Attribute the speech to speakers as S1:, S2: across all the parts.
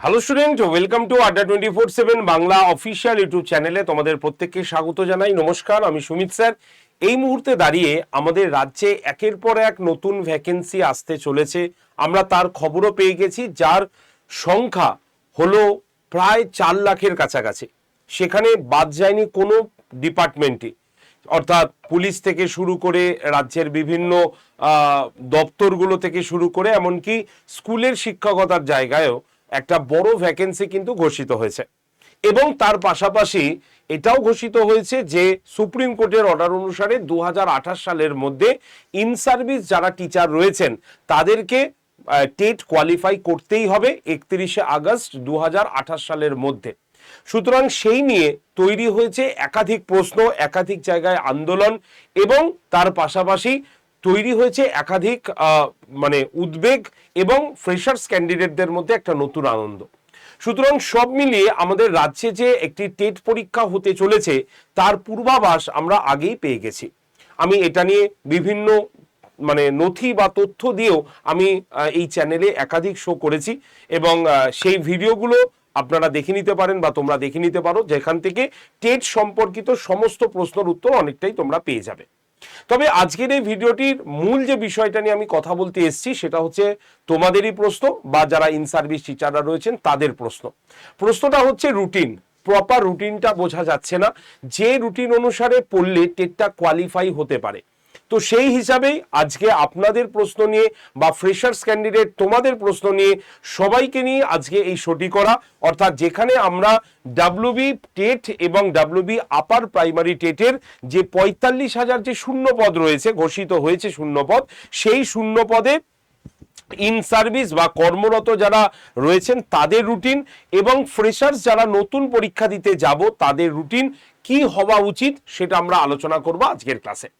S1: Hello student, welcome to আড্ডা 24/7 Bangla official YouTube চ্যানেলে তোমাদের প্রত্যেককে স্বাগত জানাই। নমস্কার, আমি সুমিত স্যার। এই মুহূর্তে দাঁড়িয়ে আমাদের রাজ্যে একের পর এক নতুন ভ্যাকেন্সি আসতে চলেছে। আমরা তার খবরও পেয়ে গেছি, যার সংখ্যা হলো প্রায় 4 লাখের কাছাকাছি। সেখানে বাদ যায়নি কোনো ডিপার্টমেন্টই, অর্থাৎ পুলিশ থেকে শুরু করে রাজ্যের বিভিন্ন দপ্তরগুলো থেকে শুরু করে এমনকি স্কুলের শিক্ষকতার জায়গায়ও একটা বড় ভ্যাকেন্সি কিন্তু ঘোষিত হয়েছে। এবং তার পাশাপাশি এটাও ঘোষিত হয়েছে যে সুপ্রিম কোর্টের অর্ডার অনুসারে 2028 সালের মধ্যে ইন সার্ভিস যারা টিচার রয়েছেন তাদেরকে টেট কোয়ালিফাই করতেই হবে 31শে আগস্ট 2028 সালের মধ্যে। সুতরাং সেই নিয়ে তৈরি হয়েছে একাধিক প্রশ্ন, একাধিক জায়গায় আন্দোলন, এবং তার পাশাপাশি তৈরি হয়েছে একাধিক উদ্বেগ এবং ফ্রেশার্স ক্যান্ডিডেটদের মধ্যে একটা নতুন আনন্দ। সুতরাং সব মিলিয়ে আমাদের রাজ্যে যে একটি টেট পরীক্ষা হতে চলেছে তার পূর্বাভাস আমরা আগেই পেয়ে গেছি। আমি এটা নিয়ে বিভিন্ন নথি বা তথ্য দিয়েও আমি এই চ্যানেলে একাধিক শো করেছি, এবং সেই ভিডিওগুলো আপনারা দেখে নিতে পারেন বা তোমরা দেখে নিতে পারো, যেখান থেকে টেট সম্পর্কিত সমস্ত প্রশ্নের উত্তর অনেকটাই তোমরা পেয়ে যাবে। তবে আজকের এই ভিডিওটির মূল যে বিষয়টা নিয়ে আমি কথা বলতে এসেছি সেটা হচ্ছে তোমাদেরই প্রশ্ন, বা যারা ইন সার্ভিস টিচাররা রয়েছেন তাদের প্রশ্ন। প্রশ্নটা হচ্ছে রুটিন, প্রপার রুটিনটা বোঝা যাচ্ছে না, যে রুটিন অনুসারে পড়লে টেটটা কোয়ালিফাই হতে পারে। তো সেই হিসাবেই আজকে আপনাদের প্রশ্ন নিয়ে বা ফ্রেশার্স ক্যান্ডিডেট তোমাদের প্রশ্ন নিয়ে সবাইকে নিয়ে আজকে এই শোটি করা, অর্থাৎ যেখানে আমরা ডাব্লিউবি টেট এবং ডাব্লিউবি আপার প্রাইমারি টেটের যে 45,000 যে শূন্য পদ রয়েছে, ঘোষিত হয়েছে শূন্য পদ, সেই শূন্য পদে ইন সার্ভিস বা কর্মরত যারা রয়েছেন তাদের রুটিন, এবং ফ্রেশার্স যারা নতুন পরীক্ষা দিতে যাব তাদের রুটিন কি হওয়া উচিত সেটা আমরা আলোচনা করব আজকের ক্লাসে।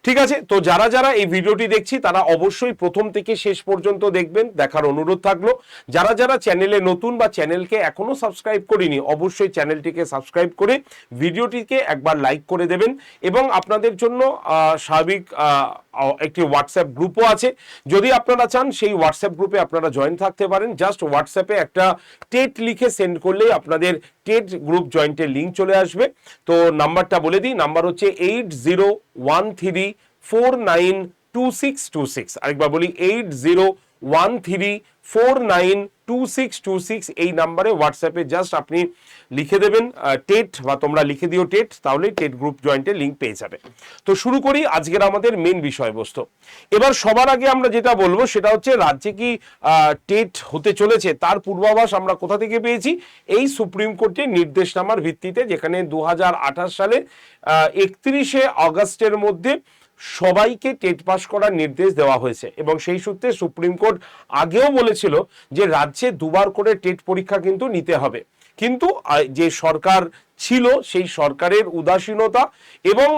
S1: ঠিক আছে, তো যারা যারা এই ভিডিওটি দেখছি তারা অবশ্যই প্রথম থেকে শেষ পর্যন্ত দেখবেন, দেখার অনুরোধ থাকলো। যারা যারা চ্যানেলে নতুন বা চ্যানেলকে এখনো সাবস্ক্রাইব করিনি অবশ্যই চ্যানেলটিকে সাবস্ক্রাইব করে ভিডিওটিকে একবার লাইক করে দেবেন। এবং আপনাদের জন্য স্বাভাবিক একটি হোয়াটসঅ্যাপ গ্রুপও আছে, যদি আপনারা চান সেই হোয়াটসঅ্যাপ গ্রুপে আপনারা জয়েন থাকতে পারেন। জাস্ট হোয়াটসঅ্যাপে একটা টেট লিখে সেন্ড করলেই আপনাদের টেট গ্রুপ জয়েন্টের লিঙ্ক চলে আসবে। তো নাম্বারটা বলে দিই, নাম্বার হচ্ছে 8013492626। আরেকবার বলি 8013492626। এই নাম্বারে হোয়াটসঅ্যাপে জাস্ট আপনি লিখে দেবেন টেট, বা তোমরা লিখে দিও টেট, তাহলেই টেট গ্রুপ জয়েন্টের লিঙ্ক পেয়ে যাবে। তো শুরু করি আজকের আমাদের মেন বিষয়বস্তু। এবার সবার আগে আমরা যেটা বলবো সেটা হচ্ছে রাজ্যে কি টেট হতে চলেছে তার পূর্বাভাস আমরা কোথা থেকে পেয়েছি? এই সুপ্রিম কোর্টের নির্দেশনামার ভিত্তিতে, যেখানে 2028 সালে 31শে আগস্টের মধ্যে সবাইকে টেট পাস করার নির্দেশ দেওয়া হয়েছে। এবং সেই সূত্রে সুপ্রিম কোর্ট আগেও বলেছিল যে রাজ্যে দুবার করে টেট পরীক্ষা কিন্তু নিতে হবে, কিন্তু যে সরকার ছিল সেই সরকারের উদাসীনতা এবং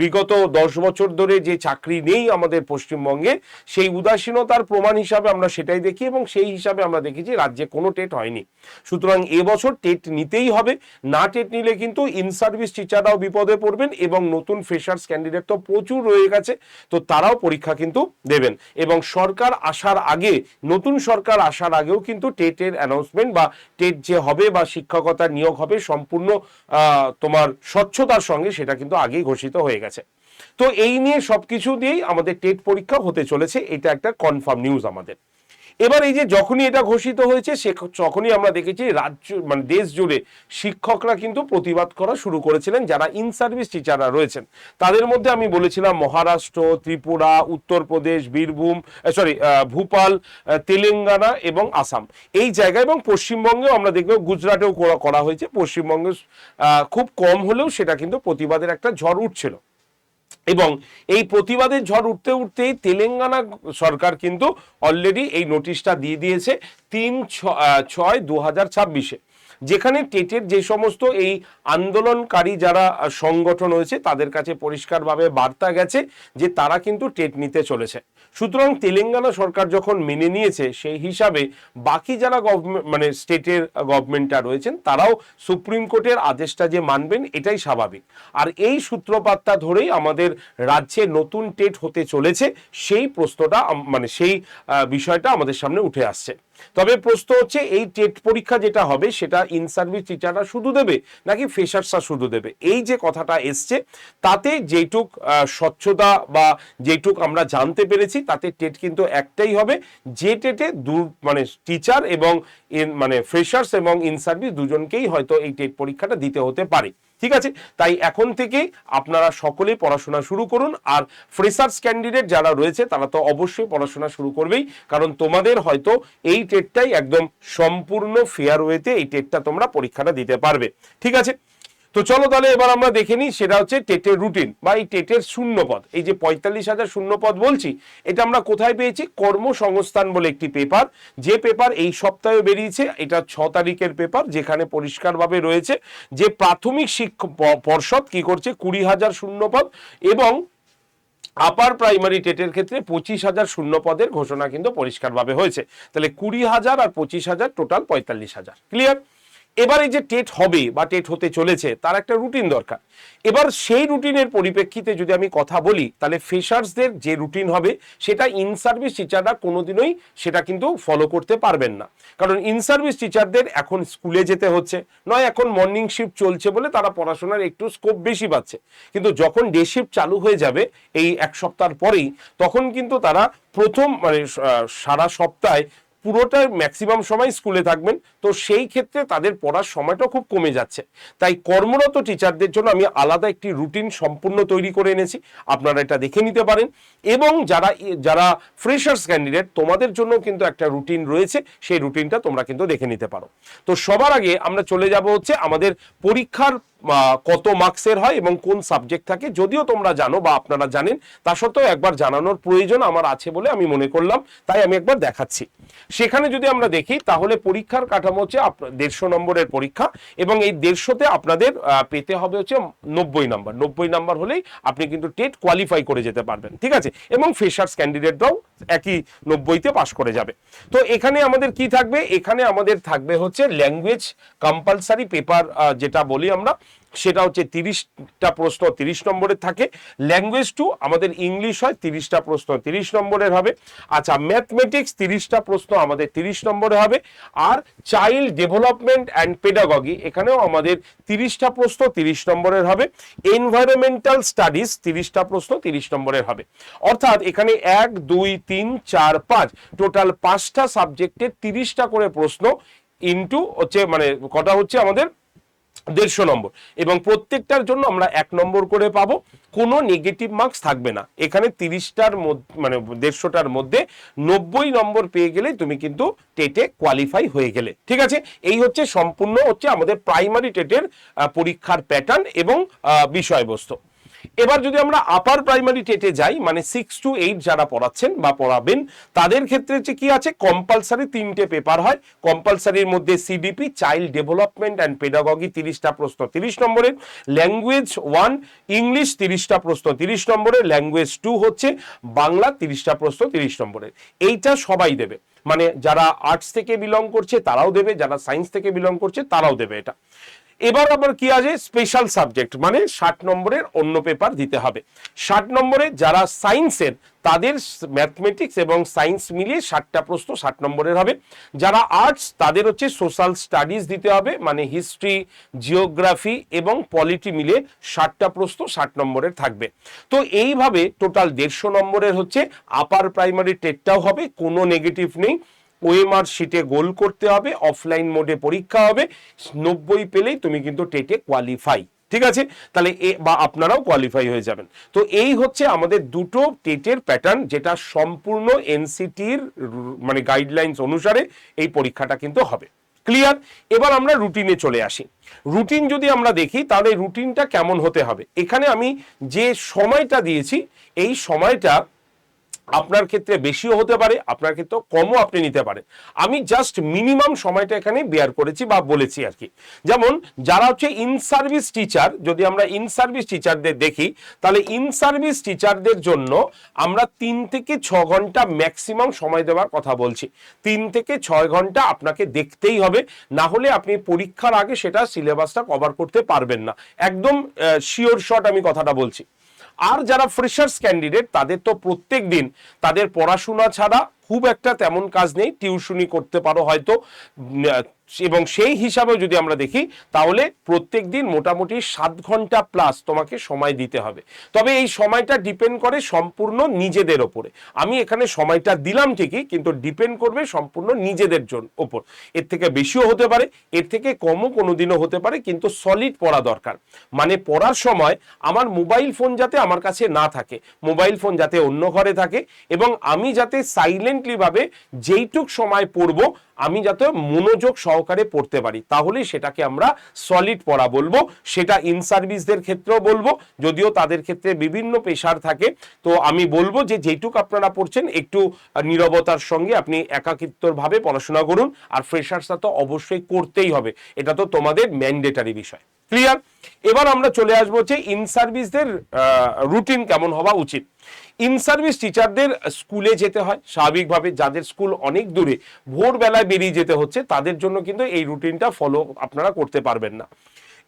S1: বিগত 10 বছর ধরে যে চাকরি নেই আমাদের পশ্চিমবঙ্গে, সেই উদাসীনতার প্রমাণ হিসাবে আমরা সেটাই দেখি, এবং সেই হিসাবে আমরা দেখেছি রাজ্যে কোনো টেট হয়নি। সুতরাং এবছর টেট নিতেই হবে, না টেট নিলে কিন্তু ইন সার্ভিস টিচাররাও বিপদে পড়বেন, এবং নতুন ফ্রেশার্স ক্যান্ডিডেট তো প্রচুর রয়ে গেছে, তো তারাও পরীক্ষা কিন্তু দেবেন। এবং সরকার আসার আগে, নতুন সরকার আসার আগেও কিন্তু টেটের অ্যানাউন্সমেন্ট বা টেট যে হবে বা শিক্ষকতার নিয়োগ হবে সম্পূর্ণ তোমার স্বচ্ছতার সঙ্গে, সেটা কিন্তু আগেই ঘোষিত হয়ে গেছে। তো এই নিয়ে সবকিছু দিয়েই আমাদের টেট পরীক্ষা হতে চলেছে, এটা একটা কনফার্ম নিউজ আমাদের। এবার এই যে যখনই এটা ঘোষিত হয়েছে তখনই আমরা দেখেছি রাজ্য দেশ জুড়ে শিক্ষকরা কিন্তু প্রতিবাদ করা শুরু করেছিলেন, যারা ইন সার্ভিস টিচাররা রয়েছেন তাদের মধ্যে আমি বলেছিলাম মহারাষ্ট্র, ত্রিপুরা, উত্তরপ্রদেশ, বীরভূম, ভূপাল, তেলেঙ্গানা এবং আসাম এই জায়গায়, এবং পশ্চিমবঙ্গেও আমরা দেখব গুজরাটেও করা হয়েছে। পশ্চিমবঙ্গে খুব কম হলেও সেটা কিন্তু প্রতিবাদের একটা ঝড় উঠছিল। এবং এই প্রতিবাদের ঝড় উঠতে উঠতেই তেলেঙ্গানা সরকার কিন্তু অলরেডি এই নোটিশটা দিয়ে দিয়েছে 3/6/2026, যেখানে টেটের যে সমস্ত এই আন্দোলনকারী যারা সংগঠন হয়েছে তাদের কাছে পরিষ্কারভাবে বার্তা গেছে যে তারা কিন্তু টেট নিতে চলেছে। সুতরাং তেলেঙ্গানা সরকার যখন মেনে নিয়েছে, সেই হিসাবে বাকি যারা স্টেটের গভর্নমেন্টটা রয়েছেন তারাও সুপ্রিম কোর্টের আদেশটা যে মানবেন এটাই স্বাভাবিক। আর এই সূত্রপাতটা ধরেই আমাদের রাজ্যে নতুন টেট হতে চলেছে, সেই প্রশ্নটা সেই বিষয়টা আমাদের সামনে উঠে আসছে। তবে প্রশ্ন হচ্ছে এই টেট পরীক্ষা যেটা হবে সেটা ইন সার্ভিস টিচাররা শুধু দেবে নাকি ফ্রেশার্সরা শুধু দেবে, এই যে কথাটা এসছে তাতে যেটুক স্বচ্ছতা বা যেটুক আমরা জানতে পেরেছি তাতে টেট কিন্তু একটাই হবে, যে টেটে মানে টিচার এবং মানে ফ্রেশার্স এবং ইন সার্ভিস দুজনকেই হয়তো এই টেট পরীক্ষাটা দিতে হতে পারে। ঠিক আছে, তাই এখন থেকেই আপনারা সকলেই পড়াশোনা শুরু করুন। আর ফ্রেশার্স ক্যান্ডিডেট যারা রয়েছে তারা তো অবশ্যই পড়াশোনা শুরু করবেই, কারণ তোমাদের হয়তো এই টেটটাই একদম সম্পূর্ণ ফেয়ার ওয়েতে এই টেটটা তোমরা পরীক্ষাটা দিতে পারবে। ঠিক আছে, তো চলো তাহলে এবার আমরা দেখে নিই, সেটা হচ্ছে টেটের রুটিন বা এই টেটের শূন্যপদ। এই যে 45,000 শূন্যপদ বলছি, এটা আমরা কোথায় পেয়েছি? কর্মসংস্থান বলে একটি পেপার, যে পেপার এই সপ্তাহে বেরিয়েছে, এটা 6 তারিখের পেপার, যেখানে পরিষ্কারভাবে রয়েছে যে প্রাথমিক শিক্ষা পর্ষদ কি করছে 20,000 শূন্যপদ এবং আপার প্রাইমারি টেটের ক্ষেত্রে 25,000 শূন্যপদের ঘোষণা কিন্তু পরিষ্কারভাবে হয়েছে। তাহলে 20,000 আর 25,000 টোটাল 45,000। ক্লিয়ার? এবার এই যে টেট হবে বা টেট হতে চলেছে তার একটা রুটিন দরকার। এবার সেই রুটিনের পরিপ্রেক্ষিতে যদি আমি কথা বলি, তাহলে ফ্রেশার্সদের যে রুটিন হবে সেটা ইন সার্ভিস টিচাররা কোনোদিনই সেটা কিন্তু ফলো করতে পারবেন না, কারণ ইন সার্ভিস টিচারদের এখন স্কুলে যেতে হচ্ছে, নয় এখন মর্নিং শিফট চলছে বলে তারা পড়াশোনার একটু স্কোপ বেশি পাচ্ছে, কিন্তু যখন ডে শিফট চালু হয়ে যাবে এই এক সপ্তাহ পরেই, তখন কিন্তু তারা প্রথম মানে সারা সপ্তাহে পুরোটা ম্যাক্সিমাম সময় স্কুলে থাকবেন, তো সেই ক্ষেত্রে তাদের পড়ার সময়টা খুব কমে যাচ্ছে। তাই কর্মরত টিচারদের জন্য আমি আলাদা একটি রুটিন সম্পূর্ণ তৈরি করে এনেছি, আপনারা এটা দেখে নিতে পারেন। এবং যারা যারা ফ্রেশার্স ক্যান্ডিডেট তোমাদের জন্য কিন্তু একটা রুটিন রয়েছে, সেই রুটিনটা তোমরা কিন্তু দেখে নিতে পারো। তো সবার আগে আমরা চলে যাব হচ্ছে আমাদের পরীক্ষার কত মার্কসের হয় এবং কোন সাবজেক্ট থাকে, যদিও তোমরা জানো বা আপনারা জানেন, তা সত্ত্বেও একবার জানানোর প্রয়োজন আমার আছে বলে আমি মনে করলাম, তাই আমি একবার দেখাচ্ছি। সেখানে যদি আমরা দেখি তাহলে পরীক্ষার কাঠামো হচ্ছে 150 নম্বরের পরীক্ষা, এবং এই 150তে আপনাদের পেতে হবে হচ্ছে 90 নাম্বার। 90 নাম্বার হলেই আপনি কিন্তু টেট কোয়ালিফাই করে যেতে পারবেন। ঠিক আছে, এবং ফ্রেশার্স ক্যান্ডিডেটরাও একই 90তে পাশ করে যাবে। তো এখানে আমাদের কি থাকবে? এখানে আমাদের থাকবে হচ্ছে ল্যাঙ্গুয়েজ কম্পালসারি পেপার, যেটা বলি আমরা, সেটা হচ্ছে 30টা প্রশ্ন 30 নম্বরের থাকে। ল্যাঙ্গুয়েজ 2 আমাদের ইংলিশ হয়, 30টা প্রশ্ন 30 নম্বরের হবে। আচ্ছা, ম্যাথমেটিক্স 30টা প্রশ্ন আমাদের 30 নম্বরের হবে। আর চাইল্ড ডেভেলপমেন্ট অ্যান্ড পেডাগজি, এখানেও আমাদের 30টা প্রশ্ন 30 নম্বরের হবে। এনভায়রনমেন্টাল স্টাডিজ 30টা প্রশ্ন 30 নম্বরের হবে। অর্থাৎ এখানে 1 2 3 4 5 টোটাল 5টা সাবজেক্টের 30টা করে প্রশ্ন ইনটু হচ্ছে মানে কটা হচ্ছে আমাদের 150 নম্বর, এবং প্রত্যেকটার জন্য আমরা 1 নম্বর করে পাবো, কোনো নেগেটিভ মার্কস থাকবে না। এখানে 30টার মধ্যে মানে 150টার মধ্যে 90 নম্বর পেয়ে গেলে তুমি কিন্তু টেটে কোয়ালিফাই হয়ে গেলে। ঠিক আছে, এই হচ্ছে সম্পূর্ণ হচ্ছে আমাদের প্রাইমারি টেটের পরীক্ষার প্যাটার্ন এবং বিষয়বস্তু। এবার যদি আমরা আপার প্রাইমারি টেটে যাই, মানে 6 to 8 যারা পড়াচ্ছেন বা পড়াবেন, তাদের ক্ষেত্রে যে কি আছে, কম্পালসারি 3টে পেপার হয়। কম্পালসারির মধ্যে CDP child development and pedagogy 30টা প্রশ্ন 30 নম্বরের, ল্যাঙ্গুয়েজ 1 ইংলিশ 30টা প্রশ্ন 30 নম্বরের, ল্যাঙ্গুয়েজ 2 হচ্ছে বাংলা 30টা প্রশ্ন 30 নম্বরের। এইটা সবাই দেবে, মানে যারা আর্টস থেকে বিলং করছে তারাও দেবে, যারা সায়েন্স থেকে বিলং করছে তারাও দেবে এটা। এবার আবার কি আছে, স্পেশাল সাবজেক্ট, মানে 60 নম্বরের অন্য পেপার দিতে হবে। 60 নম্বরে যারা সায়েন্সের তাদের ম্যাথমেটিক্স এবং সায়েন্স মিলিয়ে 60টা প্রশ্ন 60 নম্বরের হবে। যারা আর্টস তাদের হচ্ছে সোশ্যাল স্টাডিজ দিতে হবে, মানে হিস্ট্রি, জিওগ্রাফি এবং পলিটি মিলে 60টা প্রশ্ন 60 নম্বরের থাকবে। তো এইভাবে টোটাল 150 নম্বরের হচ্ছে আপার প্রাইমারি টেটটাও হবে, কোনো নেগেটিভ নেই। ওএমআর শিটে গোল করতে হবে, অফলাইন মোডে পরীক্ষা হবে, 90 পেলেই তুমি কিন্তু টেটে কোয়ালিফাই। ঠিক আছে, তাহলে বা আপনারাও কোয়ালিফাই হয়ে যাবেন। তো এই হচ্ছে আমাদের দুটো টেটের প্যাটার্ন, যেটা সম্পূর্ণ এনসিটির মানে গাইডলাইন্স অনুসারে এই পরীক্ষাটা কিন্তু হবে। ক্লিয়ার? এবার আমরা রুটিনে চলে আসি। রুটিন যদি আমরা দেখি তাহলে রুটিনটা কেমন হতে হবে, এখানে আমি যে সময়টা দিয়েছি এই সময়টা আপনার ক্ষেত্রে বেশিও হতে পারে, আপনার ক্ষেত্রে কমও আপনি নিতে পারেন। আমি জাস্ট মিনিমাম সময়টা এখানে বেয়ার করেছি বা বলেছি আর কি। যেমন যারা হচ্ছে ইন সার্ভিস টিচার, যদি আমরা ইন সার্ভিস টিচারদের দেখি, তাহলে ইন সার্ভিস টিচারদের জন্য আমরা 3 থেকে 6 ঘন্টা ম্যাক্সিমাম সময় দেওয়ার কথা বলছি। 3 থেকে 6 ঘন্টা আপনাকে দেখতেই হবে, না হলে আপনি পরীক্ষার আগে সেটা সিলেবাসটা কভার করতে পারবেন না। একদম শিওর শট আমি কথাটা বলছি। আর যারা ফ্রেশার্স ক্যান্ডিডেট তাদের তো প্রত্যেক দিন তাদের পড়াশোনা ছাড়া খুব একটা তেমন কাজ নেই, টিউশনি করতে পারো হয়তো, এবং সেই হিসাবে যদি আমরা দেখি তাহলে প্রত্যেক দিন মোটামুটি 7 ঘন্টা প্লাস তোমাকে সময় দিতে হবে। তবে এই সময়টা ডিপেন্ড করে সম্পূর্ণ নিজেদের ওপরে। আমি এখানে সময়টা দিলাম ঠিকই, কিন্তু ডিপেন্ড করবে সম্পূর্ণ নিজেদের ওপর। এর থেকে বেশিও হতে পারে, এর থেকে কমও কোনোদিনও হতে পারে, কিন্তু সলিড পড়া দরকার। মানে পড়ার সময় আমার মোবাইল ফোন যাতে আমার কাছে না থাকে, মোবাইল ফোন যাতে অন্য ঘরে থাকে, এবং আমি যাতে সাইলেন্টলি ভাবে যেইটুক সময় পড়বো আমি যাতে মনোযোগ সহকারে পড়তে পারি, তাহলেই সেটাকে আমরা সলিড পড়া বলবো। সেটা ইন সার্ভিসদের ক্ষেত্রেও বলবো, যদিও তাদের ক্ষেত্রে বিভিন্ন পেশার থাকে। তো আমি বলবো যে যেটুক আপনারা পড়ছেন একটু নীরবতার সঙ্গে আপনি একাকিত্বভাবে পড়াশোনা করুন। আর ফ্রেশার্সরা তো অবশ্যই করতেই হবে, এটা তো তোমাদের ম্যান্ডেটারি বিষয়। ক্লিয়ার? এবার আমরা চলে আসবো যে ইন সার্ভিসদের রুটিন কেমন হওয়া উচিত। ইন সার্ভিস টিচারদের স্কুলে যেতে হয় স্বাভাবিকভাবে, যাদের স্কুল অনেক দূরে ভোরবেলায় বেরিয়ে যেতে হচ্ছে তাদের জন্য কিন্তু এই রুটিনটা ফলো আপনারা করতে পারবেন না।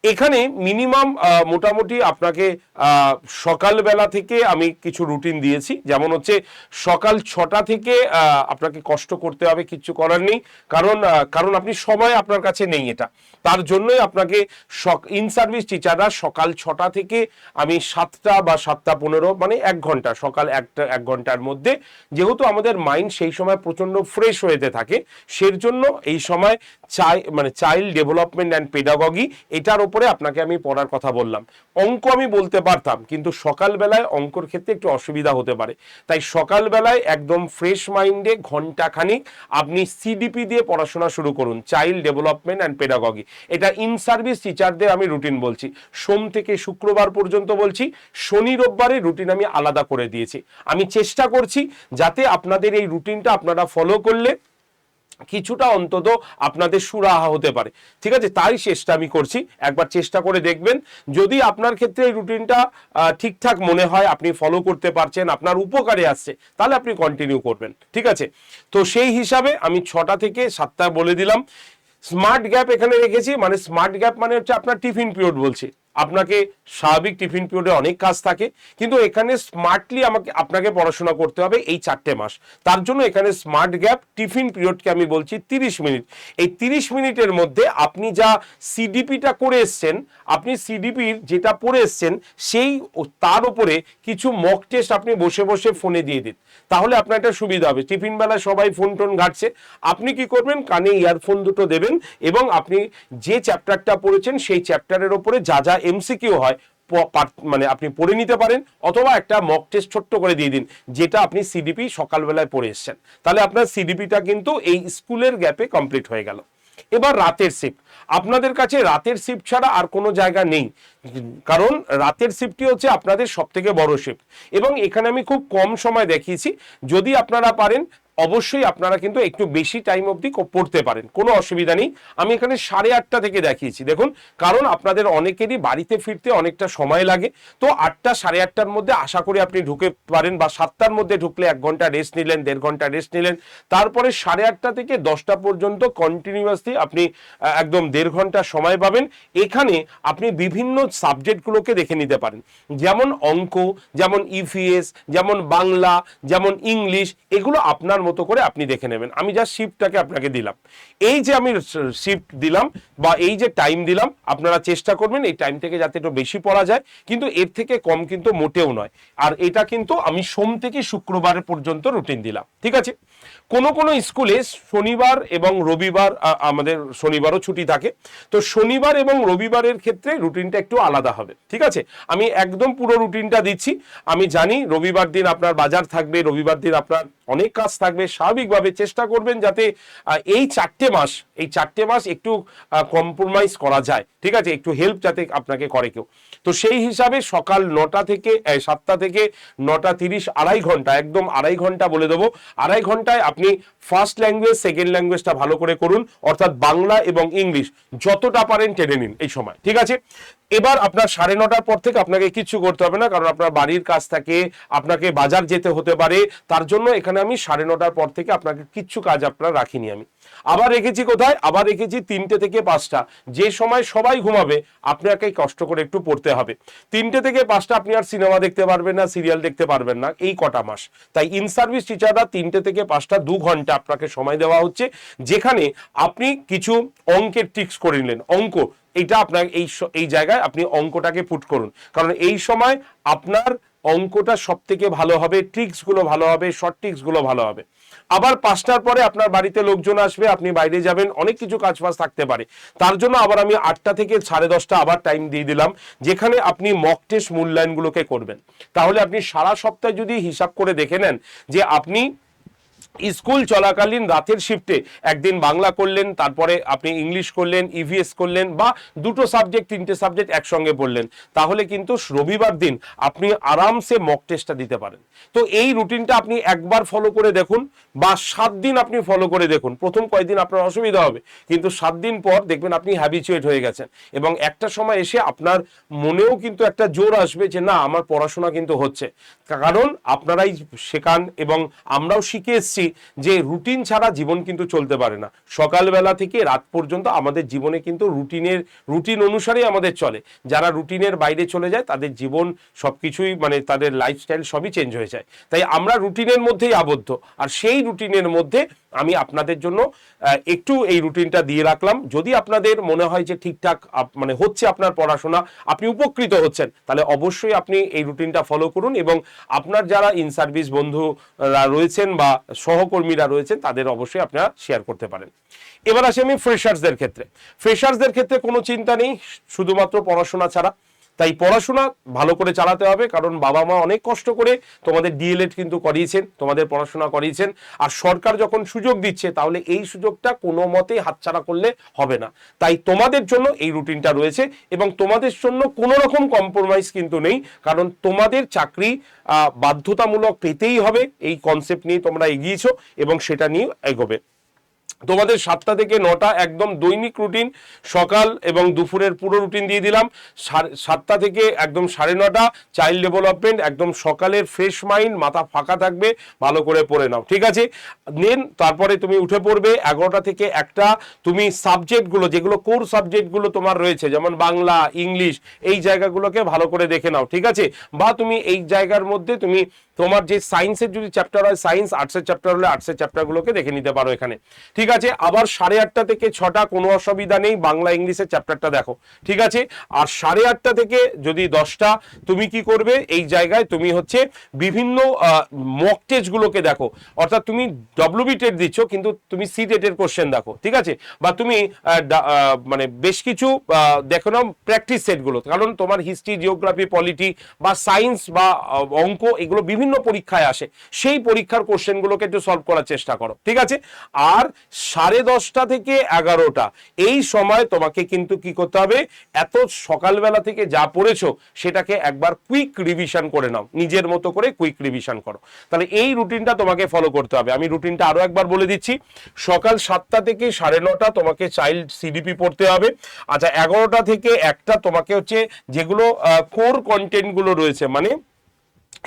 S1: এখানে মিনিমাম মোটামুটি আপনাকে সকালবেলা থেকে আমি কিছু রুটিন দিয়েছি, যেমন হচ্ছে সকাল 6টা থেকে আপনাকে কষ্ট করতে হবে, কিচ্ছু করার নেই, কারণ আপনি সময় আপনার কাছে নেই, এটা তার জন্যই আপনাকে ইন সার্ভিস টিচাররা সকাল 6টা থেকে আমি 7টা বা 7টা 15 মানে 1 ঘন্টা, সকাল 1 ঘন্টার মধ্যে, যেহেতু আমাদের মাইন্ড সেই সময় প্রচন্ড ফ্রেশ হয়ে থাকে, সেই জন্য এই সময় চাইল্ড ডেভেলপমেন্ট অ্যান্ড পেডাগজি এটার উপরে আপনাকে আমি পড়ার কথা বললাম। অঙ্ক আমি বলতে পারতাম, কিন্তু সকালবেলায় অঙ্কর ক্ষেত্রে একটু অসুবিধা হতে পারে, তাই সকালবেলায় একদম ফ্রেশ মাইন্ডে ঘন্টাখানিক আপনি সিডিপি দিয়ে পড়াশোনা শুরু করুন, চাইল্ড ডেভেলপমেন্ট অ্যান্ড পেডাগজি। এটা ইন সার্ভিস টিচারদের আমি রুটিন বলছি, সোম থেকে শুক্রবার পর্যন্ত বলছি, শনি রোববারে রুটিন আমি আলাদা করে দিয়েছি। আমি চেষ্টা করছি যাতে আপনাদের এই রুটিনটা আপনারা ফলো করলে কিছুটা অন্তত আপনাদের সুরাহা হতে পারে, ঠিক আছে? তাই চেষ্টা আমি করছি, একবার চেষ্টা করে দেখবেন। যদি আপনার ক্ষেত্রে এই রুটিনটা ঠিকঠাক মনে হয়, আপনি ফলো করতে পারছেন, আপনার উপকারে আসছে, তাহলে আপনি কন্টিনিউ করবেন, ঠিক আছে? তো সেই হিসাবে আমি 6টা থেকে 7টা বলে দিলাম। স্মার্ট গ্যাপ এখানে রেখেছি, মানে স্মার্ট গ্যাপ মানে হচ্ছে আপনার টিফিন পিরিয়ড বলছি। আপনাকে স্বাভাবিক টিফিন পিরিয়ডে অনেক কাজ থাকে, কিন্তু এখানে স্মার্টলি আপনাকে পড়াশোনা করতে হবে এই 4টে মাস। তার জন্য এখানে স্মার্ট গ্যাপ টিফিন পিরিয়ডকে আমি বলছি 30 মিনিট। এই 30 মিনিটের মধ্যে আপনি যা সিডিপিটা করে এসছেন, আপনি সিডিপির যেটা পড়ে এসছেন সেই তার উপরে কিছু মক টেস্ট আপনি বসে বসে ফোনে দিয়ে দিন, তাহলে আপনার একটা সুবিধা হবে। টিফিন বেলায় সবাই ফোন টোন ঘাটছে, আপনি কি করবেন, কানে ইয়ারফোন দুটো দেবেন এবং আপনি যে চ্যাপ্টারটা পড়েছেন সেই চ্যাপ্টারের ওপরে যা যা এমসিকিউ হয় মানে আপনি পড়ে নিতে পারেন, অথবা একটা মক টেস্ট ছোট্ট করে দিয়ে দিন যেটা আপনি সিডিপি সকালবেলায় পড়ে এসছেন, তাহলে আপনার সিডিপিটা কিন্তু এই স্কুলের গ্যাপে কমপ্লিট হয়ে গেল। এবার রাতের শিফট, আপনাদের কাছে রাতের শিফট ছাড়া আর কোনো জায়গা নেই, কারণ রাতের শিফটই হচ্ছে আপনাদের সব থেকে বড় শিফট, এবং এখানে আমি খুব কম সময় দেখিয়েছি। যদি আপনারা পারেন অবশ্যই আপনারা কিন্তু একটু বেশি টাইম অবধি পড়তে পারেন, কোনো অসুবিধা নেই। আমি এখানে 8:30 থেকে দেখিয়েছি, দেখুন, কারণ আপনাদের অনেকেরই বাড়িতে ফিরতে অনেকটা সময় লাগে। তো 8টা 8:30টার মধ্যে আশা করি আপনি ঢুকে পারেন, বা 7টার মধ্যে ঢুকলে 1 ঘন্টা রেস্ট নিলেন, 1.5 ঘন্টা রেস্ট নিলেন, তারপরে 8:30 থেকে 10টা পর্যন্ত কন্টিনিউয়াসলি আপনি একদম 1.5 ঘন্টা সময় পাবেন। এখানে আপনি বিভিন্ন সাবজেক্টগুলোকে দেখে নিতে পারেন, যেমন অঙ্ক, যেমন ইভিএস, যেমন বাংলা, যেমন ইংলিশ, এগুলো আপনার মতো করে আপনি দেখে নেবেন। আমি যা শিফটটাকে আপনাকে দিলাম, এই যে আমি শিফট দিলাম বা এই যে টাইম দিলাম, আপনারা চেষ্টা করবেন এই টাইম থেকে যাতে একটু বেশি পড়া যায়, কিন্তু এর থেকে কম কিন্তু মোটেও নয়। আর এটা কিন্তু আমি সোম থেকে শুক্রবার পর্যন্ত রুটিন দিলাম, ঠিক আছে? কোন কোন স্কুলে শনিবার এবং রবিবার, আমাদের শনিবারও ছুটি থাকে, তো শনিবার এবং রবিবারের ক্ষেত্রে রুটিনটা একটু আলাদা হবে, ঠিক আছে? আমি একদম পুরো রুটিনটা দিচ্ছি। আমি জানি রবিবার দিন আপনার বাজার থাকবে, রবিবার দিন আপনার অনেক কাজ থাকবে, স্বাভাবিকভাবে চেষ্টা করবেন যাতে এই 4টে মাস একটু কম্প্রোমাইজ করা যায়, ঠিক আছে? একটু হেল্প যাতে আপনাকে করে কেউ। তো সেই হিসাবে সকাল 7টা থেকে 9:30, 2.5 ঘন্টা, একদম 2.5 ঘন্টা বলে দেবো। 2.5 ঘন্টায় আপনি ফার্স্ট ল্যাঙ্গুয়েজ, সেকেন্ড ল্যাঙ্গুয়েজটা ভালো করে করুন, অর্থাৎ বাংলা এবং ইংলিশ যতটা পারেন টেনে নিন এই সময়, ঠিক আছে? এবার আপনার 9:30টার পর থেকে আপনাকে কিচ্ছু করতে হবে না, কারণ আপনার বাড়ির কাজ থাকে, আপনাকে বাজার যেতে হতে পারে, তার জন্য এখানে আমি 9:30টার পর থেকে আপনাকে কিচ্ছু কাজ আপনার রাখিনি। আমি আবার রেখেছি কোথায়, আবার রেখেছি 3টে থেকে 5টা, যে সময় সবাই ঘুমাবে আপনাকে কষ্ট করে একটু পড়তে হবে। 3টে থেকে 5টা আপনি আর সিনেমা দেখতে পারবেন না, সিরিয়াল দেখতে পারবেন না এই কটা মাস। তাই ইন সার্ভিস টিচাররা 3টে থেকে 5টা 2 ঘন্টা আপনাকে সময় দেওয়া হচ্ছে, যেখানে আপনি কিছু অঙ্কের ট্রিক্স করে নিলেন। অঙ্ক এটা আপনার এই জায়গায় আপনি অঙ্কটাকে পুট করুন, কারণ এই সময় আপনার অঙ্কটা সব থেকে ভালো হবে, ট্রিক্সগুলো ভালো হবে, শর্ট ট্রিক্সগুলো ভালো হবে। আবার 5টার পরে আপনার বাড়িতে লোকজন আসবে, আপনি বাইরে যাবেন, অনেক কিছু কাজ বাজ থাকতে পারে, তার জন্য আবার আমি 8টা থেকে 10:30টা আবার টাইম দিয়ে দিলাম, যেখানে আপনি মক টেস্ট মূল্যায়নগুলোকে করবেন। তাহলে আপনি সারা সপ্তাহে যদি হিসাব করে দেখে নেন যে আপনি স্কুল চলাকালীন রাতের শিফটে একদিন বাংলা করলেন, তারপরে আপনি ইংলিশ করলেন, ইভিএস করলেন, বা 2টো সাবজেক্ট 3টে সাবজেক্ট একসঙ্গে পড়লেন, তাহলে কিন্তু রবিবার দিন আপনি আরামসে মক টেস্টটা দিতে পারেন। তো এই রুটিনটা আপনি একবার ফলো করে দেখুন, বা 7 দিন আপনি ফলো করে দেখুন। প্রথম কয়েকদিন আপনার অসুবিধা হবে, কিন্তু 7 দিন পর দেখবেন আপনি হ্যাবিচুয়েট হয়ে গেছেন, এবং একটা সময় এসে আপনার মনেও কিন্তু একটা জোর আসবে যে না, আমার পড়াশোনা কিন্তু হচ্ছে। কারণ আপনারাই শেখান এবং আমরাও শিখে এসছি যে রুটিন ছাড়া জীবন কিন্তু চলতে পারে না। সকালবেলা থেকে রাত পর্যন্ত আমাদের জীবনে কিন্তু রুটিন অনুসারেই আমাদের চলে। যারা রুটিনের বাইরে চলে যায় তাদের জীবন সবকিছুই মানে তাদের লাইফস্টাইল সবই চেঞ্জ হয়ে যায়। তাই আমরা রুটিনের মধ্যেই আবদ্ধ, আর সেই রুটিনের মধ্যে আমি আপনাদের জন্য একটু এই রুটিনটা দিয়ে রাখলাম। যদি আপনাদের মনে হয় যে ঠিকঠাক মানে হচ্ছে আপনার পড়াশোনা, আপনি উপকৃত হচ্ছেন, তাহলে অবশ্যই আপনি এই রুটিনটা ফলো করুন, এবং আপনার যারা ইন সার্ভিস বন্ধুরা রয়েছেন বা সহকর্মীরা রয়েছেন তাদের অবশ্যই আপনারা শেয়ার করতে পারেন। এবার আসি আমি ফ্রেশার্সদের ক্ষেত্রে। ফ্রেশার্সদের ক্ষেত্রে কোনো চিন্তা নেই, শুধুমাত্র পড়াশোনা ছাড়া। তাই পড়াশোনা ভালো করে চালাতে হবে, কারণ বাবা মা অনেক কষ্ট করে তোমাদের ডিএলএড কিন্তু করিয়েছেন, তোমাদের পড়াশোনা করিয়েছেন, আর সরকার যখন সুযোগ দিচ্ছে তাহলে এই সুযোগটা কোনো মতেই হাতছাড়া করলে হবে না। তাই তোমাদের জন্য এই রুটিনটা রয়েছে, এবং তোমাদের জন্য কোনো রকম কম্প্রোমাইজ কিন্তু নেই, কারণ তোমাদের চাকরি বাধ্যতামূলক পেতেই হবে। এই কনসেপ্ট নিয়ে তোমরা এগিয়েছো এবং সেটা নিয়ে এগোবে। তোমাদের 7টা থেকে 9টা একদম দৈনিক রুটিন, সকাল এবং দুপুরের পুরো রুটিন দিয়ে দিলাম। 7টা থেকে একদম 9:30 চাইল্ড ডেভেলপমেন্ট, একদম সকালের ফ্রেশ মাইন্ড, মাথা ফাঁকা থাকবে, ভালো করে পড়ে নাও, ঠিক আছে? দেন তারপরে তুমি উঠে পড়বে 11টা থেকে 1টা, তুমি সাবজেক্টগুলো যেগুলো কোর সাবজেক্টগুলো তোমার রয়েছে, যেমন বাংলা, ইংলিশ, এই জায়গাগুলোকে ভালো করে দেখে নাও, ঠিক আছে? বা তুমি এই জায়গার মধ্যে তুমি তোমার যে সায়েন্সের যদি চ্যাপ্টার হয় সায়েন্স, আর্টসের চ্যাপ্টার হলে আর্টসের চ্যাপ্টারগুলোকে দেখে নিতে পারো এখানে, ঠিক আছে? আবার 8:30 থেকে 6টা কোনো অসুবিধা নেই, বাংলা ইংলিশের চ্যাপ্টারটা দেখো, ঠিক আছে? আর 8:30 থেকে যদি 10টা তুমি কি করবে, এই জায়গায় তুমি হচ্ছে বিভিন্ন মক টেস্টগুলোকে দেখো, অর্থাৎ তুমি ডব্লিউবি টেট দিচ্ছ কিন্তু তুমি সি টেটের কোশ্চেন দেখো, ঠিক আছে? বা তুমি মানে বেশ কিছু দেখো না প্র্যাকটিস সেটগুলো, কারণ তোমার হিস্ট্রি, জিওগ্রাফি, পলিটি বা সায়েন্স বা অঙ্ক এগুলো বিভিন্ন পরীক্ষায় আসে, সেই পরীক্ষার কোশ্চেনগুলোকে একটু সলভ করার চেষ্টা করো, ঠিক আছে? আর 10:30 থেকে 11টা এই সময় তোমাকে কিন্তু কি করতে হবে, এত সকালবেলা থেকে যা পড়েছো সেটাকে একবার কুইক রিভিশন করে নাও, নিজের মতো করে কুইক রিভিশন করো। তাহলে এই রুটিনটা তোমাকে ফলো করতে হবে। আমি রুটিনটা আরো একবার বলে দিচ্ছি। সকাল 7টা থেকে 9:30 তোমাকে চাইল্ড সিডিপি পড়তে হবে। আচ্ছা, 11টা থেকে 1টা তোমাকে হচ্ছে যেগুলো কোর কন্টেন্ট গুলো রয়েছে, মানে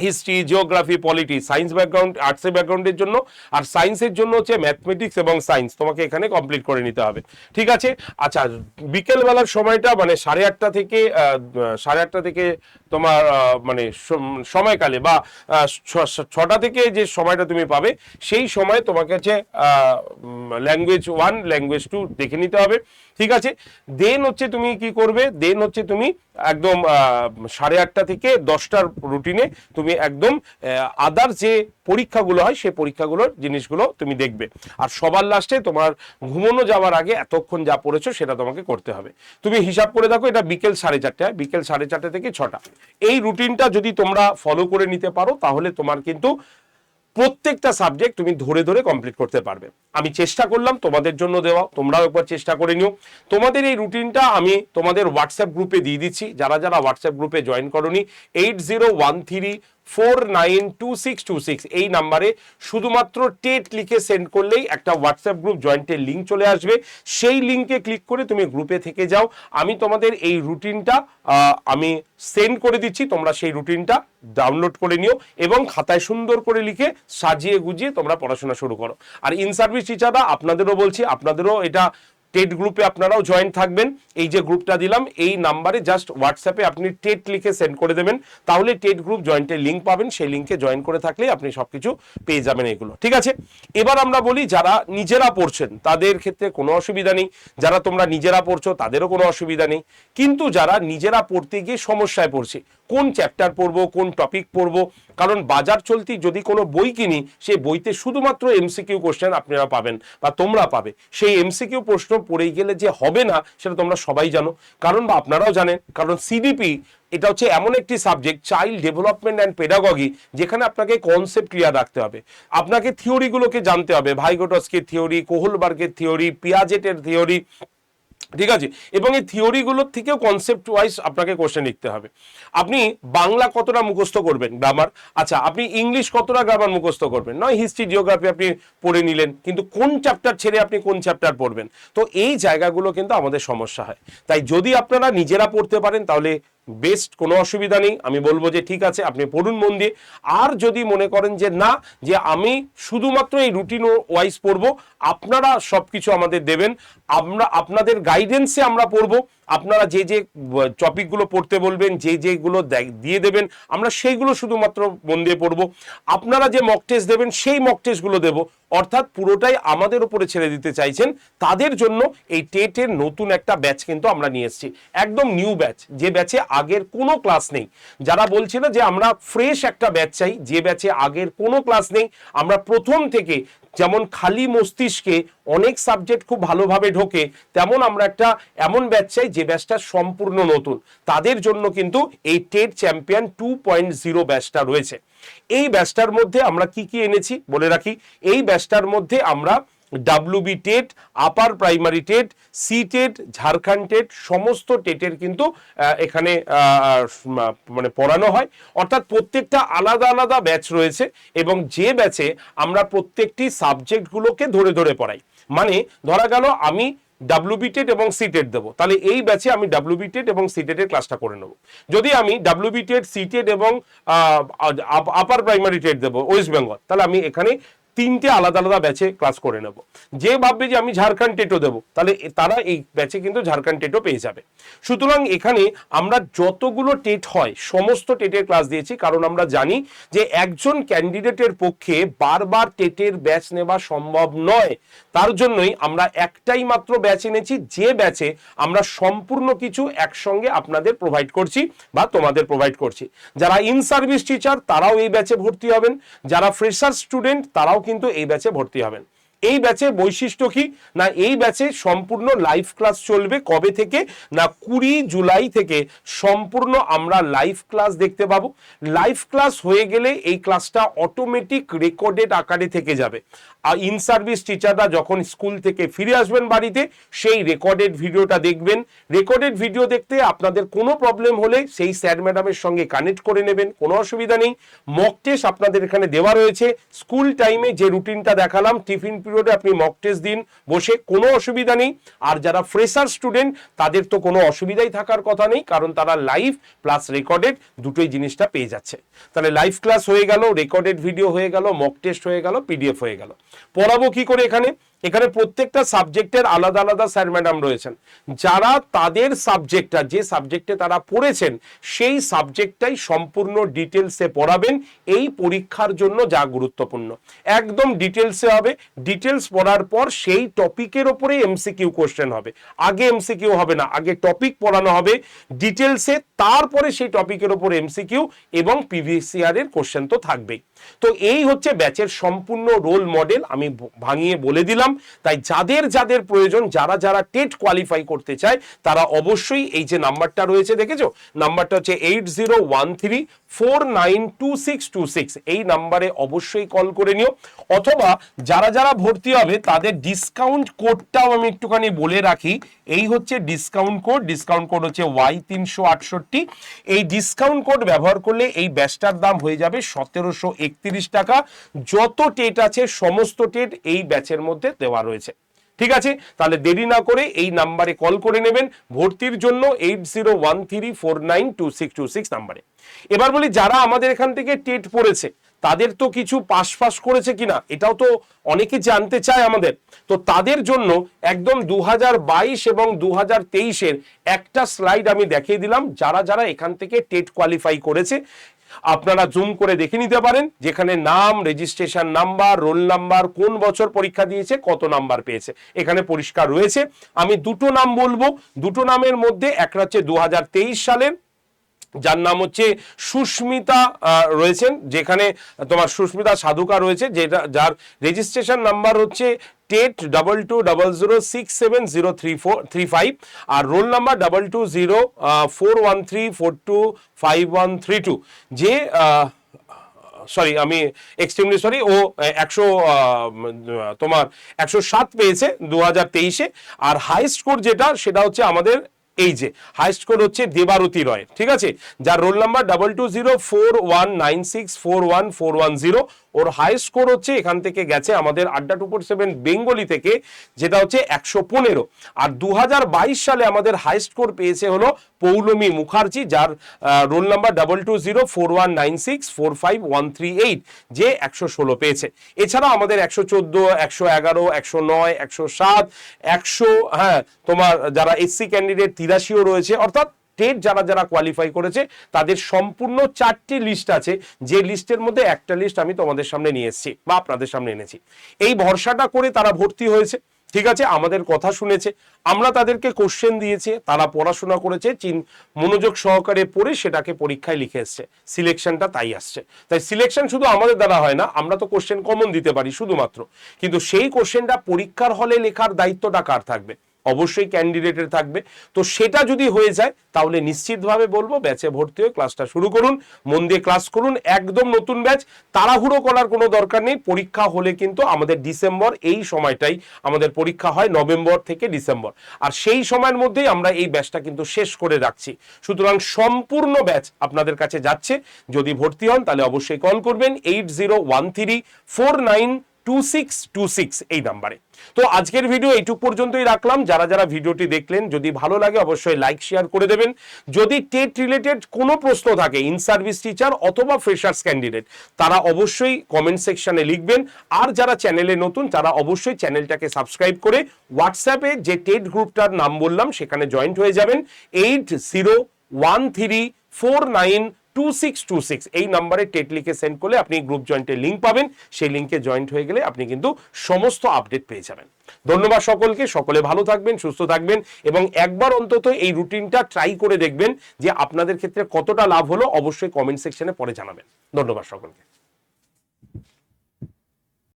S1: history, geography, polity, science background, আর্টসের ব্যাকগ্রাউন্ডের জন্য, আর সায়েন্সের জন্য হচ্ছে ম্যাথমেটিক্স এবং সায়েন্স, তোমাকে এখানে কমপ্লিট করে নিতে হবে, ঠিক আছে? আচ্ছা, বিকেলবেলার সময়টা মানে 8:30 থেকে 8:30 থেকে তোমার মানে সময়কালে বা 6টা থেকে যে সময়টা তুমি পাবে, সেই সময় তোমাকে হচ্ছে ল্যাঙ্গুয়েজ 1, ল্যাঙ্গুয়েজ 2 দেখে নিতে হবে, ঠিক আছে? দেন হচ্ছে তুমি কি করবে, দেন হচ্ছে তুমি একদম 8:30 থেকে 10টার রুটিনে তুমি একদম আদার যে পরীক্ষাগুলো হয় সেই পরীক্ষাগুলোর জিনিসগুলো তুমি দেখবে। আর সবার লাস্টে তোমার ঘুমানো যাওয়ার আগে এতক্ষণ যা পড়েছো সেটা তোমাকে করতে হবে। তুমি হিসাব করে দেখো, এটা বিকেল 4:30, বিকেল 4:30 থেকে 6টা। এই রুটিনটা যদি তোমরা ফলো করে নিতে পারো তাহলে তোমার কিন্তু প্রত্যেকটা সাবজেক্ট তুমি ধরে ধরে কমপ্লিট করতে পারবে। আমি চেষ্টা করলাম তোমাদের জন্য দেওয়া, তোমরাও একবার চেষ্টা করে নিও। তোমাদের এই রুটিনটা আমি তোমাদের হোয়াটসঅ্যাপ গ্রুপে দিয়ে দিচ্ছি, যারা যারা হোয়াটসঅ্যাপ গ্রুপে জয়েন করোনি 8013 492626 এই নাম্বারে শুধুমাত্র টেট লিখে সেন্ড করলেই একটা হোয়াটসঅ্যাপ গ্রুপ জয়েন্টের লিঙ্ক চলে আসবে। সেই লিঙ্কে ক্লিক করে তুমি গ্রুপে থেকে যাও। আমি তোমাদের এই রুটিনটা আমি সেন্ড করে দিচ্ছি, তোমরা সেই রুটিনটা ডাউনলোড করে নিও এবং খাতায় সুন্দর করে লিখে সাজিয়ে গুজিয়ে তোমরা পড়াশোনা শুরু করো। আর ইন সার্ভিস টিচাররা আপনাদেরও বলছি, আপনাদেরও এটা টেট গ্রুপে আপনারাও জয়েন থাকবেন। এই যে গ্রুপটা দিলাম এই নাম্বারে জাস্ট হোয়াটসঅ্যাপে আপনি টেট লিখে সেন্ড করে দেবেন, তাহলে টেট গ্রুপ জয়েন্টের লিঙ্ক পাবেন। সেই লিঙ্কে জয়েন করে থাকলে আপনি সবকিছু পেয়ে যাবেন এগুলো, ঠিক আছে। এবার আমরা বলি যারা নিজেরা পড়ছেন তাদের ক্ষেত্রে কোনো অসুবিধা নেই, যারা তোমরা নিজেরা পড়ছো তাদেরও কোনো অসুবিধা নেই। কিন্তু যারা নিজেরা পড়তে গিয়ে সমস্যায় পড়ছে, কোন চ্যাপ্টার পড়বো, কোন টপিক পড়বো, কারণ বাজার চলতি যদি কোনো বই কিনি সেই বইতে শুধুমাত্র এমসিকিউ কোশ্চেন আপনারা পাবেন বা তোমরা পাবে। সেই এমসিকিউ প্রশ্ন পড়ে গেলে যে হবে না সেটা তোমরা সবাই জানো, কারণ বা আপনারাও জানেন, কারণ সিডিপি এটা হচ্ছে এমন একটি subject, child development and pedagogy, যেখানে আপনাকে কনসেপ্ট ক্লিয়ার রাখতে হবে, আপনাকে থিওরিগুলোকে জানতে হবে, ভাইগোটস্কির থিওরি, কোহলবার্গের থিওরি, পিয়াজেটের থিওরি, ঠিক আছে। এবং এই থিওরিগুলোর থেকেও কনসেপ্ট ওয়াইজ আপনাকে কোশ্চেন লিখতে হবে। আপনি বাংলা কতটা মুখস্থ করবেন গ্রামার, আচ্ছা আপনি ইংলিশ কতটা গ্রামার মুখস্থ করবেন, নয় হিস্ট্রি জিওগ্রাফি আপনি পড়ে নিলেন, কিন্তু কোন চ্যাপ্টার ছেড়ে আপনি কোন চ্যাপ্টার পড়বেন, তো এই জায়গাগুলো কিন্তু আমাদের সমস্যা হয়। তাই যদি আপনারা নিজেরা পড়তে পারেন তাহলে বেস্ট, কোনো অসুবিধা নেই, আমি বলবো যে ঠিক আছে আপনি পড়ুন মন দিয়ে। আর যদি মনে করেন যে না, যে আমি শুধুমাত্র এই রুটিন ওয়াইজ পড়বো, আপনারা সবকিছু আমাদের দেবেন, আমরা আপনাদের গাইডেন্সে আমরা পড়বো, আপনারা যে যে টপিকগুলো পড়তে বলবেন, যে যেগুলো দিয়ে দেবেন আমরা সেইগুলো শুধুমাত্র মন দিয়ে পড়বো। আপনারা যে মক টেস্ট দেবেন সেই মক টেস্টগুলো দেবো, অর্থাৎ পুরোটাই আমাদের উপরে ছেড়ে দিতে চাইছেন। তাদের জন্য এই টেটের নতুন একটা ব্যাচ কিন্তু আমরা নিয়ে এসেছি, একদম নিউ ব্যাচ, যে ব্যাচে আগের কোনো ক্লাস নেই। যারা বলছিল যে আমরা ফ্রেশ একটা ব্যাচ চাই, যে ব্যাচে আগের কোনো ক্লাস নেই, আমরা প্রথম থেকে যেমন খালি মস্তিষ্কে অনেক সাবজেক্ট খুব ভালোভাবে ঢোকে, তেমন আমরা একটা এমন ব্যাচ চাই যে ব্যাচটা সম্পূর্ণ নতুন। তাদের জন্য কিন্তু এই টেট চ্যাম্পিয়ন 2.0 ব্যাচটা রয়েছে। এই ব্যাচটার মধ্যে আমরা কি কি এনেছি বলে রাখি। এই ব্যাচটার মধ্যে আমরা WB TET, upper primary TET, C TET, Jharkhand TET, সমস্ত টেটের কিন্তু এখানে মানে পড়ানো হয়, অর্থাৎ প্রত্যেকটা আলাদা আলাদা ব্যাচ রয়েছে এবং যে ব্যাচে আমরা প্রত্যেকটি সাবজেক্টগুলোকে ধরে ধরে পড়াই। মানে ধরা গেল আমি ডাব্লিউবি টেট এবং সি টেট দেবো, তাহলে এই ব্যাচে আমি ডাব্লিউবি টেট এবং সি টেটের ক্লাসটা করে নেবো। যদি আমি ডাব্লিউবি টেট, সি টেট এবং আপার প্রাইমারি টেট দেবো ওয়েস্ট বেঙ্গল, তাহলে আমি এখানে তিনটে আলাদা আলাদা ব্যাচে ক্লাস করে নেব। যে ভাববে যে আমি ঝাড়খণ্ড টেটও দেবো, তাহলে তারা এই ব্যাচে কিন্তু ঝাড়খণ্ড টেটও পেয়ে যাবে। সুতরাং এখানে আমরা যতগুলো টেট হয় সমস্ত টেটের ক্লাস দিয়েছি, কারণ আমরা জানি যে একজন ক্যান্ডিডেটের পক্ষে বারবার টেটের ব্যাচ নেওয়া সম্ভব নয়। তার জন্যই আমরা একটাই মাত্র ব্যাচ এনেছি, যে ব্যাচে আমরা সম্পূর্ণ কিছু একসঙ্গে আপনাদের প্রোভাইড করছি বা তোমাদের প্রোভাইড করছি। যারা ইন সার্ভিস টিচার তারাও এই ব্যাচে ভর্তি হবেন, যারা ফ্রেশার স্টুডেন্ট তারাও কিন্তু এই ব্যাচে ভর্তি হবেন। এই ব্যাচের বৈশিষ্ট্য কি না, এই ব্যাচে সম্পূর্ণ লাইভ ক্লাস চলবে। কবে থেকে না, 20 জুলাই থেকে সম্পূর্ণ আমরা লাইভ ক্লাস দেখতে পাবো। লাইভ ক্লাস হয়ে গেলে এই ক্লাসটা অটোমেটিক রেকর্ডেড আকারে থেকে যাবে। আর ইন সার্ভিস টিচাররা যখন স্কুল থেকে ফিরে আসবেন বাড়িতে, সেই রেকর্ডেড ভিডিওটা দেখবেন। রেকর্ডেড ভিডিও দেখতে আপনাদের কোনো প্রবলেম হলে সেই স্যার ম্যাডামের সঙ্গে কানেক্ট করে নেবেন, কোনো অসুবিধা নেই। মক টেস্ট আপনাদের এখানে দেওয়া রয়েছে। স্কুল টাইমে যে রুটিনটা দেখালাম, টিফিন পিরিয়ডে আপনি মক টেস্ট দিন বসে, কোনো অসুবিধা নেই। আর যারা ফ্রেশার স্টুডেন্ট তাদের তো কোনো অসুবিধাই থাকার কথা নেই, কারণ তারা লাইভ প্লাস রেকর্ডেড দুটোই জিনিসটা পেয়ে যাচ্ছে। তাহলে লাইভ ক্লাস হয়ে গেল, রেকর্ডেড ভিডিও হয়ে গেল, মক টেস্ট হয়ে গেল, পিডিএফ হয়ে গেল। পড়াবো কি করে এখানে? এখানে প্রত্যেকটা সাবজেক্টের আলাদা আলাদা স্যার ম্যাডাম রয়েছেন, যারা তাদের সাবজেক্টটা, যে সাবজেক্টে তারা পড়েছেন সেই সাবজেক্টটাই সম্পূর্ণ ডিটেলসে পড়াবেন। এই পরীক্ষার জন্য যা গুরুত্বপূর্ণ একদম ডিটেলসে হবে। ডিটেলস পড়ার পর সেই টপিকের ওপরে এমসিকিউ কোশ্চেন হবে। আগে এমসিকিউ হবে না, আগে টপিক পড়ানো হবে ডিটেলসে, তারপরে সেই টপিকের ওপর এমসিকিউ এবং পিভিসিআর এর কোশ্চেন তো থাকবেই। তো এই হচ্ছে ব্যাচের সম্পূর্ণ রোল মডেল, আমি ভাঙিয়ে বলে দিলাম। তাই যাদের যাদের প্রয়োজন, যারা যারা টেট কোয়ালিফাই করতে চায়, তারা অবশ্যই এই যে নাম্বারটা রয়েছে দেখেছো, নাম্বারটা হচ্ছে 8013492626, এই নাম্বারে অবশ্যই কল করে নিও। অথবা যারা যারা ভর্তি হবে তাদের ডিসকাউন্ট কোডটাও আমি একটুখানি বলে রাখি। এই হচ্ছে ডিসকাউন্ট কোড হচ্ছে Y368। এই ডিসকাউন্ট কোড ব্যবহার করলে এই ব্যাচটার দাম হয়ে যাবে 1731 টাকা। যত টেট আছে সমস্ত টেট এই ব্যাচের মধ্যে দেওয়া রয়েছে। ঠিক আছে, তাহলে দেরি না করে এই নাম্বারে কল করে নেবেন ভর্তির জন্য, 8013492626 নাম্বারে। এবার বলি, যারা আমাদের এখান থেকে টেট পড়েছে তাদের তো কিছু পাস করেছে কিনা এটাও তো অনেকে জানতে চায় আমাদের। তো তাদের জন্য একদম 2022 এবং 2023-এর একটা স্লাইড আমি দেখিয়ে দিলাম। যারা যারা এখান থেকে টেট কোয়ালিফাই করেছে আপনারা জুম করে দেখে নিতে পারেন, যেখানে নাম, রেজিস্ট্রেশন নাম্বার, রোল নাম্বার, কোন বছর পরীক্ষা দিয়েছে, কত নাম্বার পেয়েছে, এখানে পরিষ্কার রয়েছে। আমি দুটো নাম বলবো, দুটো নামের মধ্যে একটা হচ্ছে 2023 সালের, যার নাম হচ্ছে সুস্মিতা রয়েছেন, যেখানে তোমার সুস্মিতা সাধুকা রয়েছে, যেটা যার রেজিস্ট্রেশন নাম্বার হচ্ছে টেট 2200670335, আর রোল নাম্বার 220413425132। যে সরি, আমি এক্সট্রিমলি সরি, ও 107 পেয়েছে 2023-এ। আর হাই স্কোর যেটা, সেটা হচ্ছে আমাদের এই যে হাই স্কোর হচ্ছে দেবারতী রয়, ঠিক আছে, যার রোল নাম্বার 220419641410। ওর হাই স্কোর হচ্ছে এখান থেকে গেছে আমাদের আড্ডা 247 বেঙ্গলি থেকে, যেটা হচ্ছে 115। আর 2022 সালে আমাদের হাই স্কোর পেয়েছে হলো পৌলমী মুখার্জি, যার রোল নাম্বার 220419645138, যে 116 পেয়েছে। এছাড়া আমাদের 114, 111, 109, 107, 100, হ্যাঁ তোমার যারা এসসি ক্যান্ডিডেট 83ও রয়েছে। অর্থাৎ টেট যারা যারা কোয়ালিফাই করেছে তাদের সম্পূর্ণ 4টি লিস্ট আছে, যে লিস্টের মধ্যে একটা লিস্ট আমি তোমাদের সামনে নিয়ে এসেছি বা আপনাদের সামনে এনেছি। এই ভরসাটা করে তারা ভর্তি হয়েছে, ঠিক আছে, আমাদের কথা শুনেছে, আমরা তাদেরকে কোশ্চেন দিয়েছি, তারা পড়াশোনা করেছে, মনোযোগ সহকারে পড়ে সেটাকে পরীক্ষায় লিখে এসছে, সিলেকশনটা তাই আসছে। তাই সিলেকশন শুধু আমাদের দ্বারা হয় না, আমরা তো কোশ্চেন কমন দিতে পারি শুধুমাত্র, কিন্তু সেই কোশ্চেনটা পরীক্ষার হলে লেখার দায়িত্বটা কার থাকবে? অবশ্যই ক্যান্ডিডেটের থাকবে। তো সেটা যদি হয়ে যায় তাহলে নিশ্চিতভাবে বলবো ব্যাচে ভর্তি হয়ে ক্লাসটা শুরু করুন, মন দিয়ে ক্লাস করুন। একদম নতুন ব্যাচ, তাড়াহুড়ো করার কোনো দরকার নেই। পরীক্ষা হলে কিন্তু আমাদের ডিসেম্বর, এই সময়টাই আমাদের পরীক্ষা হয়, নভেম্বর থেকে ডিসেম্বর, আর সেই সময়ের মধ্যেই আমরা এই ব্যাচটা কিন্তু শেষ করে রাখছি। সুতরাং সম্পূর্ণ ব্যাচ আপনাদের কাছে যাচ্ছে। যদি ভর্তি হন তাহলে অবশ্যই কল করবেন 8013492626 এই নাম্বারে। তো আজকের ভিডিও এইটুক পর্যন্তই রাখলাম। যারা যারা ভিডিওটি দেখলেন, যদি ভালো লাগে অবশ্যই লাইক শেয়ার করে দেবেন। যদি টেট রিলেটেড কোনো প্রশ্ন থাকে, ইন সার্ভিস টিচার অথবা ফ্রেশার্স ক্যান্ডিডেট, তারা অবশ্যই কমেন্ট সেকশনে লিখবেন। আর যারা চ্যানেলে নতুন তারা অবশ্যই চ্যানেলটাকে সাবস্ক্রাইব করে হোয়াটসঅ্যাপে যে টেট গ্রুপটার নাম বললাম সেখানে জয়েন্ট হয়ে যাবেন। 8013492626 এই নাম্বারে টেট লিখে সেন্ড করলে আপনি গ্রুপ জয়েন্টের লিঙ্ক পাবেন। সেই লিঙ্কে জয়েন্ট হয়ে গেলে আপনি কিন্তু সমস্ত আপডেট পেয়ে যাবেন। ধন্যবাদ সকলকে, সকলে ভালো থাকবেন, সুস্থ থাকবেন, এবং একবার অন্তত এই রুটিনটা ট্রাই করে দেখবেন যে আপনাদের ক্ষেত্রে কতটা লাভ হলো। অবশ্যই কমেন্ট সেকশনে পরে জানাবেন। ধন্যবাদ সকলকে।